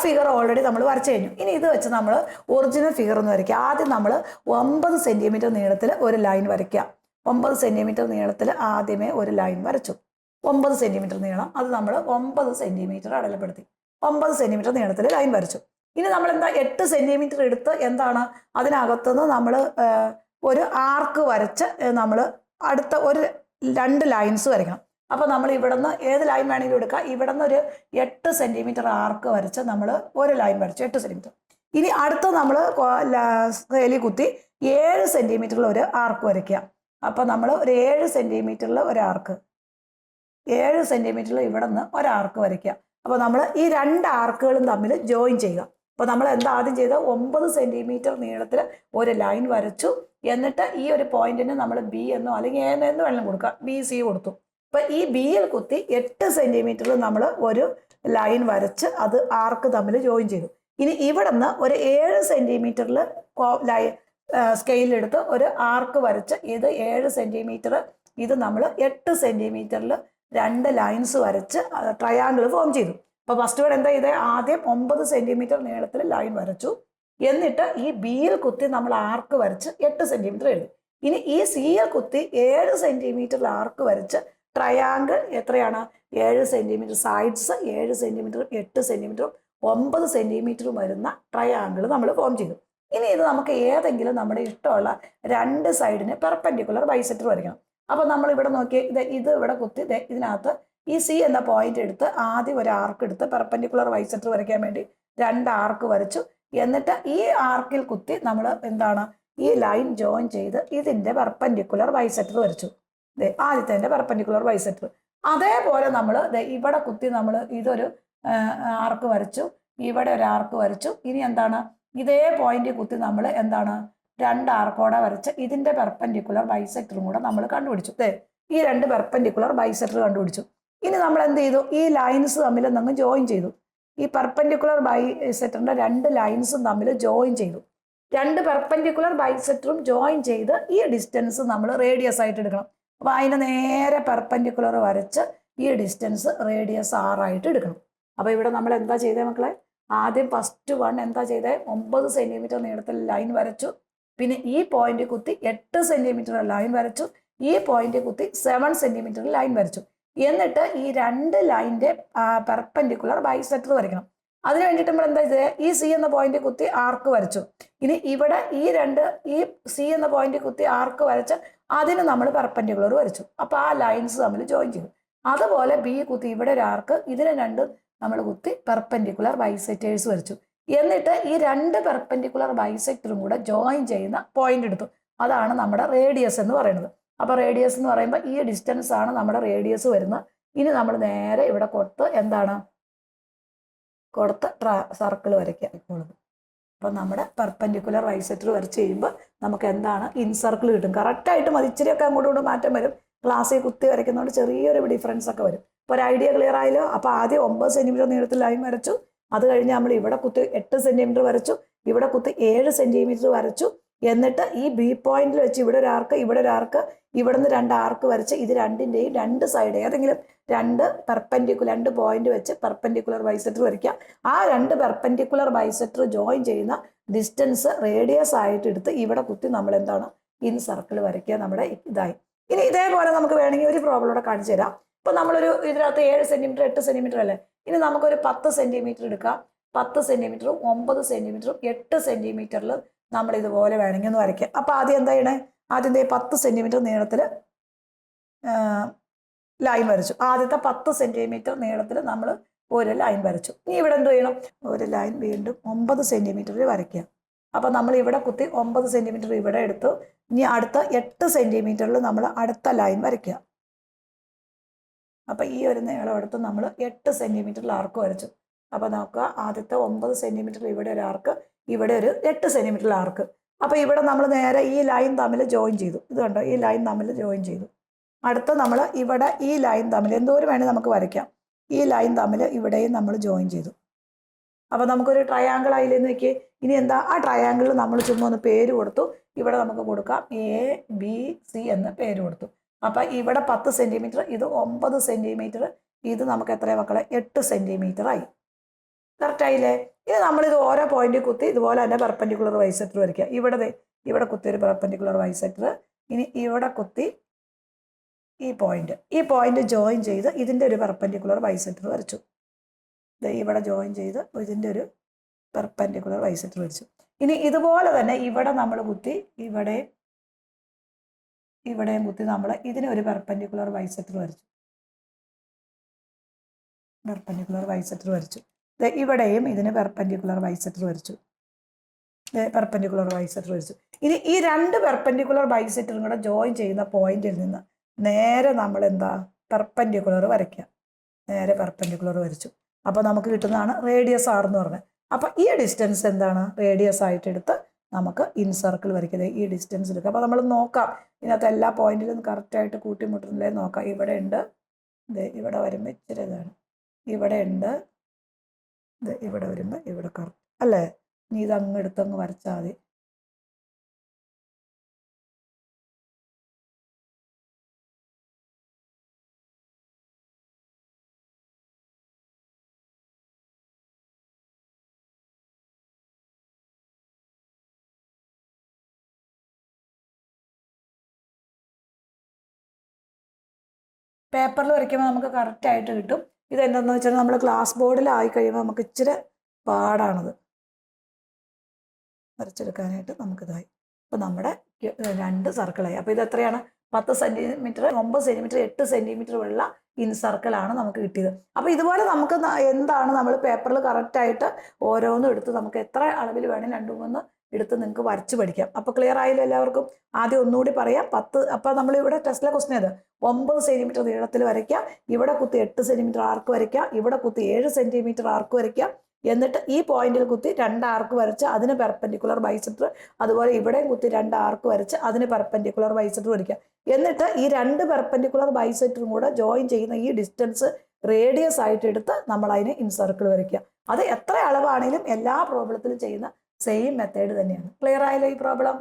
Figure already നമ്മൾ വരച്ചു കഴിഞ്ഞു. ഇനി ഇത് വെച്ച് നമ്മൾ ഒറിജിനൽ ഫിഗർ ഒന്ന് വരയ്ക്കുക. ആദ്യം നമ്മൾ 9 സെൻറ്റിമീറ്റർ നീളത്തിൽ ഒരു ലൈൻ വരയ്ക്കുക. 9 സെൻറ്റിമീറ്റർ നീളത്തിൽ ആദ്യമേ ഒരു ലൈൻ വരച്ചു. 9 സെൻറ്റിമീറ്റർ നീളം, അത് നമ്മൾ 9 സെൻറ്റിമീറ്റർ അടയാളപ്പെടുത്തി. 9 സെൻറ്റിമീറ്റർ നീളത്തിൽ ലൈൻ വരച്ചു. ഇനി നമ്മൾ എന്താ 8 സെൻറ്റിമീറ്റർ എടുത്ത് എന്താണ് അതിനകത്തുനിന്ന് നമ്മൾ ഒരു ആർക്ക് വരച്ച് നമ്മൾ അടുത്ത ഒരു 2 ലൈൻസ് വരയ്ക്കണം. അപ്പോൾ നമ്മൾ ഇവിടെ നിന്ന് ഏത് ലൈൻ വേണമെങ്കിലും എടുക്കാം. ഇവിടെ നിന്ന് ഒരു 8 സെൻറ്റിമീറ്റർ ആർക്ക് വരച്ച് നമ്മൾ ഒരു ലൈൻ വരച്ചു, 8 സെൻറ്റിമീറ്റർ. ഇനി അടുത്ത നമ്മൾ സ്കെയിലിൽ കുത്തി 7 സെൻറ്റിമീറ്ററിൽ ഒരു ആർക്ക് വരയ്ക്കുക. അപ്പോൾ നമ്മൾ ഒരു 7 സെൻറ്റിമീറ്ററിൽ ഒരു ആർക്ക്, 7 സെൻറ്റിമീറ്ററിൽ ഇവിടെ നിന്ന് ഒരു ആർക്ക് വരയ്ക്കുക. അപ്പോൾ നമ്മൾ ഈ 2 ആർക്കുകളും തമ്മിൽ ജോയിൻ ചെയ്യുക. അപ്പോൾ നമ്മൾ എന്താ ആദ്യം ചെയ്തത്, 9 സെൻറ്റിമീറ്റർ നീളത്തിൽ ഒരു ലൈൻ വരച്ചു. എന്നിട്ട് ഈ ഒരു പോയിന്റിന് നമ്മൾ ബി എന്നോ അല്ലെങ്കിൽ എ എന്ന് വേണം കൊടുക്കുക, ബി സി കൊടുത്തു. അപ്പോൾ ഈ ബിയിൽ കുത്തി 8 സെൻറ്റിമീറ്ററിൽ നമ്മൾ ഒരു ലൈൻ വരച്ച് അത് ആർക്ക് തമ്മിൽ ജോയിൻ ചെയ്തു. ഇനി ഇവിടെ നിന്ന് ഒരു 7 സെൻറ്റിമീറ്ററിൽ സ്കെയിലെടുത്ത് ഒരു ആർക്ക് വരച്ച് ഇത് 7 സെൻറ്റിമീറ്റർ, ഇത് നമ്മൾ 8 സെൻറ്റിമീറ്ററിൽ 2 ലൈൻസ് വരച്ച് ട്രയാങ്കിൾ ഫോം ചെയ്തു. അപ്പോൾ ഫസ്റ്റ് വേർഡ് എന്താ ചെയ്തത്, ആദ്യം 9 സെൻറ്റിമീറ്റർ നീളത്തിൽ ലൈൻ വരച്ചു. എന്നിട്ട് ഈ ബിയിൽ കുത്തി നമ്മൾ ആർക്ക് വരച്ച് 8 സെൻറ്റിമീറ്റർ എഴുതി. ഇനി ഈ സിയിൽ കുത്തി 7 സെൻറ്റിമീറ്ററിൽ ആർക്ക് വരച്ച് ട്രയാങ്കിൾ എത്രയാണ്, 7 സെൻറ്റിമീറ്റർ സൈഡ്സ്, 7 സെൻറ്റിമീറ്റർ 8 സെൻറ്റിമീറ്ററും 9 സെൻറ്റിമീറ്ററും വരുന്ന ട്രയാങ്കിൾ നമ്മൾ ഫോം ചെയ്തു. ഇനി ഇത് നമുക്ക് ഏതെങ്കിലും നമ്മുടെ ഇഷ്ടമുള്ള 2 സൈഡിന് പെർപെൻഡിക്കുലർ ബൈസെക്ടർ വരയ്ക്കണം. അപ്പോൾ നമ്മൾ ഇവിടെ നോക്കി ഇത് ഇവിടെ കുത്തി ഇതിനകത്ത് ഈ സി എന്ന പോയിന്റ് എടുത്ത് ആദ്യം ഒരു ആർക്ക് എടുത്ത് പെർപെൻഡിക്കുലർ ബൈസെക്ടർ വരയ്ക്കാൻ വേണ്ടി 2 ആർക്ക് വരച്ചു. എന്നിട്ട് ഈ ആർക്കിൽ കുത്തി നമ്മൾ എന്താണ് ഈ ലൈൻ ജോയിൻ ചെയ്ത് ഇതിൻ്റെ പെർപെൻഡിക്കുലർ ബൈസെക്ടർ വരച്ചു. ആദ്യത്തെ പെർപെൻഡിക്കുലർ ബൈസെക്ടർ. അതേപോലെ നമ്മൾ ഇവിടെ കുത്തി നമ്മൾ ഇതൊരു ആർക്ക് വരച്ചു, ഇവിടെ ഒരു ആർക്ക് വരച്ചു. ഇനി എന്താണ് ഇതേ പോയിന്റ് കുത്തി നമ്മൾ എന്താണ് 2 ആർക്കോടെ വരച്ച് ഇതിൻ്റെ പെർപെൻഡിക്കുലർ ബൈസെക്ടറും കൂടെ നമ്മൾ കണ്ടുപിടിച്ചു. ഈ 2 പെർപെൻഡിക്കുലർ ബൈസെക്ടർ കണ്ടുപിടിച്ചു. ഇനി നമ്മൾ എന്ത് ചെയ്തു, ഈ ലൈൻസ് തമ്മിൽ നമ്മൾ ജോയിൻ ചെയ്തു. ഈ പെർപെൻഡിക്കുലർ ബൈസെക്ടറിൻ്റെ 2 ലൈൻസും തമ്മിൽ ജോയിൻ ചെയ്തു. 2 പെർപെൻഡിക്കുലർ ബൈസെക്ടറും ജോയിൻ ചെയ്ത് ഈ ഡിസ്റ്റൻസ് നമ്മൾ റേഡിയസ് ആയിട്ട് എടുക്കണം. അപ്പോൾ അതിന് നേരെ പെർപെൻഡിക്കുലർ വരച്ച് ഈ ഡിസ്റ്റൻസ് റേഡിയസ് 6 ആയിട്ട് എടുക്കണം. അപ്പോൾ ഇവിടെ നമ്മൾ എന്താ ചെയ്തത് മക്കളെ, ആദ്യം ഫസ്റ്റ് വൺ എന്താ ചെയ്തത്, 9 സെൻറ്റിമീറ്റർ നീളത്തിൽ ലൈൻ വരച്ചു. പിന്നെ ഈ പോയിന്റ് കുത്തി 8 സെൻറ്റിമീറ്റർ ലൈൻ വരച്ചു. ഈ പോയിന്റ് കുത്തി 7 സെൻറ്റിമീറ്റർ ലൈൻ വരച്ചു. എന്നിട്ട് ഈ 2 ലൈൻ്റെ പെർപെൻഡിക്കുലർ ബൈസെക്ടർ വരയ്ക്കണം. അതിന് വേണ്ടിയിട്ട് നമ്മൾ എന്താ ചെയ്തത്, ഈ സി എന്ന പോയിന്റ് കുത്തി ആർക്ക് വരച്ചു. ഇനി ഇവിടെ ഈ സി എന്ന പോയിന്റ് കുത്തി ആർക്ക് വരച്ച് അതിന് നമ്മൾ പെർപെൻഡിക്കുലർ വരച്ചു. അപ്പോൾ ആ ലൈൻസ് തമ്മിൽ ജോയിൻ ചെയ്തു. അതുപോലെ ബി കുത്തി ഇവിടെ ഒരു ആർക്ക്, ഇതിന് 2 നമ്മൾ കുത്തി പെർപെൻഡിക്കുലർ ബൈസെക്ടേഴ്സ് വരച്ചു. എന്നിട്ട് ഈ 2 പെർപെൻഡിക്കുലർ ബൈസെക്ടറും കൂടെ ജോയിൻ ചെയ്യുന്ന പോയിന്റ് എടുത്തു. അതാണ് നമ്മുടെ റേഡിയസ് എന്ന് പറയുന്നത്. അപ്പോൾ റേഡിയസ് എന്ന് പറയുമ്പോൾ ഈ ഡിസ്റ്റൻസ് ആണ് നമ്മുടെ റേഡിയസ് വരുന്നത്. ഇനി നമ്മൾ നേരെ ഇവിടെ കൊടുത്ത് സർക്കിൾ വരയ്ക്കുക ഇപ്പോഴത്. അപ്പോൾ നമ്മുടെ പെർപെൻഡിക്കുലർ ബൈസെക്ടർ വരച്ച് കഴിയുമ്പോൾ നമുക്ക് എന്താണ് ഇൻസർക്കിൾ കിട്ടും. കറക്റ്റായിട്ട് മതി, ഇച്ചിരിയൊക്കെ അങ്ങോട്ടും മാറ്റം വരും. ക്ലാസ്സിൽ കുത്തി വരയ്ക്കുന്നതുകൊണ്ട് ചെറിയൊരു ഡിഫറൻസ് ഒക്കെ വരും. ഇപ്പോൾ ഒരു ഐഡിയ ക്ലിയർ ആയല്ലോ. അപ്പോൾ ആദ്യം 9 സെൻറ്റിമീറ്റർ നീളത്തിൽ ലൈൻ വരച്ചു. അത് കഴിഞ്ഞ് നമ്മൾ ഇവിടെ കുത്തി 8 സെൻറ്റിമീറ്റർ വരച്ചു, ഇവിടെ കുത്തി 7 സെൻറ്റിമീറ്റർ വരച്ചു. എന്നിട്ട് ഈ ബി പോയിന്റിൽ വെച്ച് ഇവിടെ ഒരു ആർക്ക്, ഇവിടെ ഒരു ആർക്ക്, ഇവിടെ നിന്ന് 2 ആർക്ക് വരച്ച് ഇത് രണ്ടിൻ്റെയും 2 സൈഡ് ഏതെങ്കിലും 2 പോയിന്റ് വെച്ച് പെർപെൻഡിക്കുലർ ബൈസെക്ടർ വരയ്ക്കുക. ആ 2 പെർപെൻഡിക്കുലർ ബൈസെക്ടർ ജോയിൻ ചെയ്യുന്ന ഡിസ്റ്റൻസ് റേഡിയസ് ആയിട്ട് എടുത്ത് ഇവിടെ കുത്തി നമ്മൾ എന്താണ് ഇൻ സർക്കിൾ വരയ്ക്കുക. നമ്മുടെ ഇതായി. ഇനി ഇതേപോലെ നമുക്ക് വേണമെങ്കിൽ ഒരു പ്രോബ്ലം കൂടെ കാണിച്ചു തരാം. ഇപ്പോൾ നമ്മളൊരു ഇതിനകത്ത് 7 സെൻറ്റിമീറ്റർ 8 സെൻറ്റിമീറ്റർ അല്ലേ. ഇനി നമുക്കൊരു 10 സെൻറ്റിമീറ്റർ എടുക്കാം. 10 സെൻറ്റിമീറ്ററും 9 സെൻറ്റിമീറ്ററും 8 സെൻറ്റിമീറ്ററിൽ നമ്മൾ ഇതുപോലെ വേണമെങ്കിൽ ഒന്ന് വരയ്ക്കാം. അപ്പോൾ ആദ്യം എന്താ ചെയ്യണേ, ആദ്യം 10 സെൻറ്റിമീറ്റർ നീളത്തിൽ ലൈൻ വരച്ചു. ആദ്യത്തെ 10 സെൻറ്റിമീറ്റർ നീളത്തിൽ നമ്മൾ ഒരു ലൈൻ വരച്ചു. ഇനി ഇവിടെ എന്ത് ചെയ്യണം, ഒരു ലൈൻ വീണ്ടും 9 സെൻറ്റിമീറ്ററിൽ വരയ്ക്കുക. അപ്പോൾ നമ്മൾ ഇവിടെ കുത്തി 9 സെൻറ്റിമീറ്റർ ഇവിടെ എടുത്തു. ഇനി അടുത്ത 8 സെൻറ്റിമീറ്ററിൽ നമ്മൾ അടുത്ത ലൈൻ വരയ്ക്കുക. അപ്പോൾ ഈ ഒരു നീളം എടുത്ത് നമ്മൾ 8 സെൻറ്റിമീറ്ററിൽ ആർക്ക് വരച്ചു. അപ്പോൾ നോക്കുക, ആദ്യത്തെ 9 സെൻറ്റിമീറ്ററിൽ ഇവിടെ ഒരു ആർക്ക്, ഇവിടെ ഒരു 8 സെൻറ്റിമീറ്ററിൽ ആർക്ക്. അപ്പോൾ ഇവിടെ നമ്മൾ നേരെ ഈ ലൈൻ തമ്മിൽ ജോയിൻ ചെയ്തു. ഇത് കണ്ടോ, ഈ ലൈൻ തമ്മിൽ ജോയിൻ ചെയ്തു. അടുത്ത നമ്മൾ ഇവിടെ ഈ ലൈൻ തമ്മിൽ എന്തോരം വേണമെങ്കിൽ നമുക്ക് വരയ്ക്കാം. ഈ ലൈൻ തമ്മിൽ ഇവിടെയും നമ്മൾ ജോയിൻ ചെയ്തു. അപ്പോൾ നമുക്കൊരു ട്രയാങ്കിൾ ആയില്ലെന്ന് വെക്കുക. ഇനി എന്താ, ആ ട്രയാങ്കിളിൽ നമ്മൾ ചുമ്മാ ഒന്ന് പേര് കൊടുത്തു. ഇവിടെ നമുക്ക് കൊടുക്കാം ABC എന്ന് പേര് കൊടുത്തു. അപ്പോൾ ഇവിടെ 10 സെൻറ്റിമീറ്റർ, ഇത് 9 സെൻറ്റിമീറ്റർ, ഇത് നമുക്ക് എത്രയാണ് മക്കളെ 8 സെൻറ്റിമീറ്റർ ആയി. കറക്റ്റ് ആയില്ലേ? ഇനി നമ്മളിത് ഓരോ പോയിന്റ് കുത്തി ഇതുപോലെ തന്നെ പെർപെൻഡിക്കുലർ ബൈസെക്ടർ വരയ്ക്കുക. ഇവിടെ കുത്തി ഒരു പെർപെൻഡിക്കുലർ ബൈസെക്ടർ. ഇനി ഇവിടെ കുത്തി ഈ പോയിന്റ് ജോയിൻ ചെയ്ത് ഇതിൻ്റെ ഒരു പെർപെൻഡിക്കുലർ ബൈസെക്ടർ വരച്ചു. ഇവിടെ ജോയിൻ ചെയ്ത് ഇതിൻ്റെ ഒരു പെർപെൻഡിക്കുലർ ബൈസെക്ടർ വരച്ചു. ഇനി ഇതുപോലെ തന്നെ ഇവിടെ നമ്മൾ കുത്തി ഇവിടെയും കുത്തി നമ്മൾ ഇതിന് ഒരു പെർപെൻഡിക്കുലർ ബൈസെക്ടർ വരച്ചു. ഇവിടെയും ഇതിന് പെർപെൻഡിക്കുലർ ബൈസെക്ടർ വരച്ചു. ഇനി ഈ രണ്ട് പെർപെൻഡിക്കുലർ ബൈസെക്ടറും കൂടെ ജോയിൻ ചെയ്യുന്ന പോയിന്റിൽ നിന്ന് നേരെ നമ്മൾ എന്താ പെർപെൻഡിക്കുലർ വരയ്ക്കുക. നേരെ പെർപെൻഡിക്കുലർ വരച്ചു. അപ്പോൾ നമുക്ക് കിട്ടുന്നതാണ് റേഡിയസ് ആർ എന്ന് പറഞ്ഞത്. അപ്പോൾ ഈ ഡിസ്റ്റൻസ് എന്താണ്? റേഡിയസ് ആയിട്ട് എടുത്ത് നമുക്ക് ഇൻ സർക്കിൾ വരയ്ക്കുന്നത്. ഈ ഡിസ്റ്റൻസ് എടുക്കുക. അപ്പോൾ നമ്മൾ നോക്കാം ഇതിനകത്ത് എല്ലാ പോയിന്റിലും കറക്റ്റായിട്ട് കൂട്ടിമുട്ടുന്നില്ലേ നോക്കാം. ഇവിടെ ഉണ്ട്, ഇവിടെ വരുമ്പോൾ ഇച്ചിരി ഇതാണ്, ഇവിടെ ഉണ്ട്, ഇവിടെ വരുമ്പോൾ ഇവിടെ കറക്റ്റ് അല്ലേ? ഇനി ഇതങ്ങ് എടുത്തങ്ങ് വരച്ചാൽ മതി. പേപ്പറിൽ വരയ്ക്കുമ്പോൾ നമുക്ക് കറക്റ്റായിട്ട് കിട്ടും. ഇതെന്താണെന്ന് വെച്ചാൽ നമ്മൾ ക്ലാസ് ബോർഡിലായി കഴിയുമ്പോൾ നമുക്ക് ഇച്ചിരി പാടാണത് വരച്ചെടുക്കാനായിട്ട്. നമുക്കിതായി. അപ്പോൾ നമ്മുടെ 2 സർക്കിളായി. അപ്പോൾ ഇത് എത്രയാണ്? 10 സെൻറ്റിമീറ്റർ, 9 സെൻറ്റിമീറ്റർ, 8 സെൻറ്റിമീറ്റർ ഉള്ള ഇൻ സർക്കിളാണ് നമുക്ക് കിട്ടിയത്. അപ്പോൾ ഇതുപോലെ നമുക്ക് എന്താണ് നമ്മൾ പേപ്പറിൽ കറക്റ്റായിട്ട് ഓരോന്നും എടുത്ത് നമുക്ക് എത്ര അളവിൽ വേണമെങ്കിൽ 2-3 എടുത്ത് നിങ്ങൾക്ക് വരച്ച് പഠിക്കാം. അപ്പോൾ ക്ലിയർ ആയില്ല എല്ലാവർക്കും? ആദ്യം ഒന്നുകൂടി പറയാം. 10 അപ്പോൾ നമ്മളിവിടെ ടെസ്റ്റിലെ ക്വസ്റ്റ്യൻ ഇത് 9 സെൻറ്റിമീറ്റർ നീളത്തിൽ വരയ്ക്കുക. ഇവിടെ കുത്തി 8 സെൻറ്റിമീറ്റർ ആർക്ക് വരയ്ക്കുക. ഇവിടെ കുത്തി 7 സെൻറ്റിമീറ്റർ ആർക്ക് വരയ്ക്കുക. എന്നിട്ട് ഈ പോയിന്റിൽ കുത്തി 2 ആർക്ക് വരച്ച് അതിന് പെർപെൻഡിക്കുലർ ബൈസെക്ടർ, അതുപോലെ ഇവിടെയും കുത്തി 2 ആർക്ക് വരച്ച് അതിന് പെർപെൻഡിക്കുലർ ബൈസെക്ടർ വരയ്ക്കുക. എന്നിട്ട് ഈ 2 പെർപെൻഡിക്കുലർ ബൈസെക്ടറും കൂടെ ജോയിൻ ചെയ്യുന്ന ഈ ഡിസ്റ്റൻസ് റേഡിയസ് ആയിട്ട് എടുത്ത് നമ്മൾ അതിന് ഇൻ സർക്കിൾ വരയ്ക്കുക. അത് എത്ര അളവാണെങ്കിലും എല്ലാ പ്രോബ്ലത്തിലും ചെയ്യുന്ന സെയിം മെത്തേഡ് തന്നെയാണ്. ക്ലിയർ ആയല്ലോ ഈ പ്രോബ്ലം?